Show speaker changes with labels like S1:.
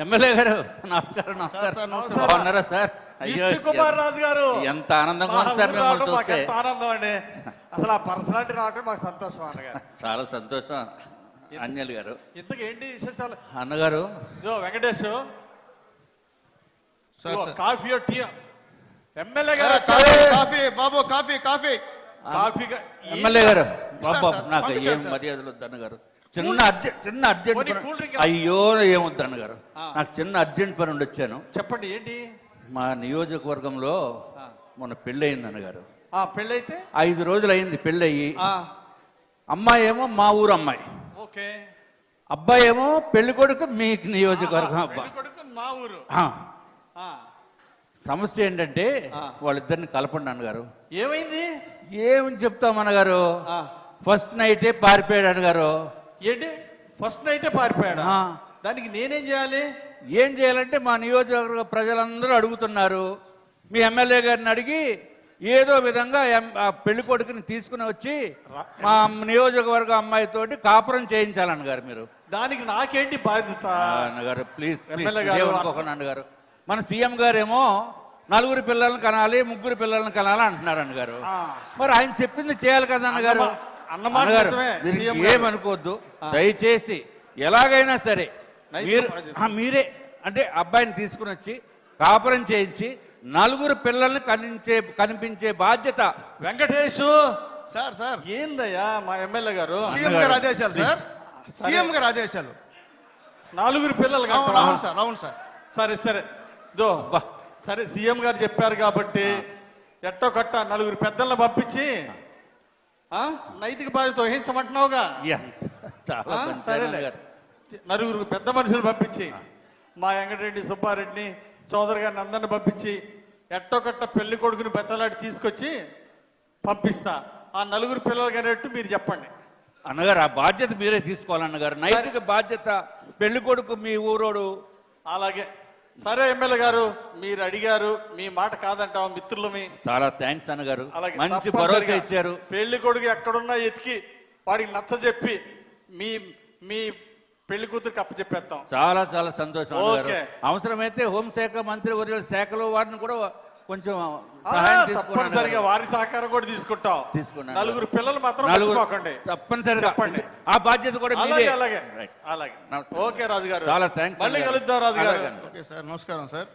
S1: MLA గారు నమస్కారం. బాగున్నారా సార్?
S2: కుమార్ రాజు గారు,
S1: ఎంత ఆనందంగా ఉంది సార్ మిమ్మల్ని చూస్తే.
S2: ఆనందం అండి. అసలు ఆ పర్సనాలిటీ రావటం మాకు సంతోషం అన్నగారు.
S1: చాలా సంతోషం అంజలి గారు.
S2: ఇంతకేంటి విశేషాలు
S1: అన్నగారు?
S2: ఇదో వెంకటేష్ కాఫీ టీ. ఎమ్మెల్యే గారు
S3: కాఫీ బాబు, కాఫీ కాఫీ
S2: కాఫీ.
S1: ఎమ్మెల్యే గారు బాబు, నాకు ఏం మర్యాదలు వద్దు అన్నగారు. చిన్న అర్జెంట్ అయ్యో ఏమొద్దు అన్నగారు, నాకు చిన్న అర్జెంట్ పని ఉండి వచ్చాను.
S2: చెప్పండి ఏంటి?
S1: మా నియోజకవర్గంలో మొన్న పెళ్ళి అయింది అన్నగారు.
S2: పెళ్ళైతే
S1: 5 రోజులు అయింది పెళ్ళి అయ్యి. అమ్మాయి ఏమో మా ఊరు అమ్మాయి,
S2: ఓకే.
S1: అబ్బాయి ఏమో పెళ్లి కొడుకు మీ నియోజకవర్గం అబ్బాయి,
S2: మా ఊరు.
S1: సమస్య ఏంటంటే వాళ్ళిద్దరిని కలపండి అన్నగారు.
S2: ఏమైంది?
S1: ఏమని చెప్తాం అన్నగారు, ఫస్ట్ నైటే పారిపోయాడు అన్నగారు.
S2: ఏంటి ఫస్ట్ నైటే పారిపోయాడు? దానికి నేనేం చేయాలి?
S1: ఏం చేయాలంటే మా నియోజకవర్గ ప్రజలందరూ అడుగుతున్నారు, మీ ఎమ్మెల్యే గారిని అడిగి ఏదో విధంగా పెళ్లి కొడుకుని తీసుకుని వచ్చి మా నియోజకవర్గ అమ్మాయితోటి కాపురం చేయించాలన్నగారు మీరు.
S2: దానికి నాకేంటి బాధ్యత
S1: అన్నగారు? ప్లీజ్ అనుకోకుండా అన్నగారు. మన సీఎం గారేమో 4 పిల్లల్ని కనాలి, 3 పిల్లల్ని కనాలి అంటున్నారు అన్నగారు. మరి ఆయన చెప్పింది చేయాలి కదా అన్నగారు. అన్నగారు ఏమనుకోవద్దు దయచేసి, ఎలాగైనా సరే మీరే అంటే అబ్బాయిని తీసుకుని వచ్చి కాపురం చేయించి 4 పిల్లల్ని కనిపించే బాధ్యత.
S2: వెంకటేష్
S3: సార్ సార్
S2: ఏందయ్యా మా ఎమ్మెల్యే గారు?
S3: సీఎం గారు ఆదేశాలు సార్, సీఎం గారు ఆదేశాలు.
S2: 4 పిల్లలు.
S3: అవును సార్, అవును సార్.
S2: సరే సరే సరే, సీఎం గారు చెప్పారు కాబట్టి ఎట్టో కట్ట 4 పెద్దలను పంపించి నైతిక బాధ్యత వహించమంటున్నావుగా. సరేలే, 4 పెద్ద మనుషులు పంపించి మా వెంకటరెడ్డి, సుబ్బారెడ్డిని, చౌదరి గారిని అందరిని పంపించి ఎట్టో కట్ట పెళ్లి కొడుకుని బెత్తలాడి తీసుకొచ్చి పంపిస్తా. ఆ 4 పిల్లలు కనేట్టు మీరు చెప్పండి
S1: అన్నగారు. ఆ బాధ్యత మీరే తీసుకోవాలన్నగారు, నైతిక బాధ్యత. పెళ్లి కొడుకు మీ ఊరోడు.
S2: అలాగే సరే ఎమ్మెల్యే గారు, మీరు అడిగారు, మీ మాట కాదంటాం మిత్రులమి.
S1: చాలా థ్యాంక్స్ అన్నగారు, మంచి భరోసా ఇచ్చారు.
S2: పెళ్లి కొడుకు ఎక్కడున్నా ఎతికి వాడికి నచ్చ చెప్పి మీ మీ పెళ్లి కూతురికి అప్పచెప్పేస్తాం.
S1: చాలా చాలా సంతోషం. అవసరమైతే హోంశాఖ మంత్రి వర్యుల శాఖలో వారిని కూడా కొంచెం
S2: తప్పనిసరిగా వారి సహకారం కూడా తీసుకుంటాం. 4 పిల్లలు మాత్రం మర్చిపోకండి
S1: తప్పనిసరిగా చెప్పండి. ఆ బాధ్యత కూడా
S2: అలాగే అలాగే అలాగే. ఓకే రాజు గారు,
S1: చాలా థ్యాంక్స్.
S2: మళ్ళీ కలుద్దాం రాజు గారు.
S3: ఓకే సార్, నమస్కారం సార్.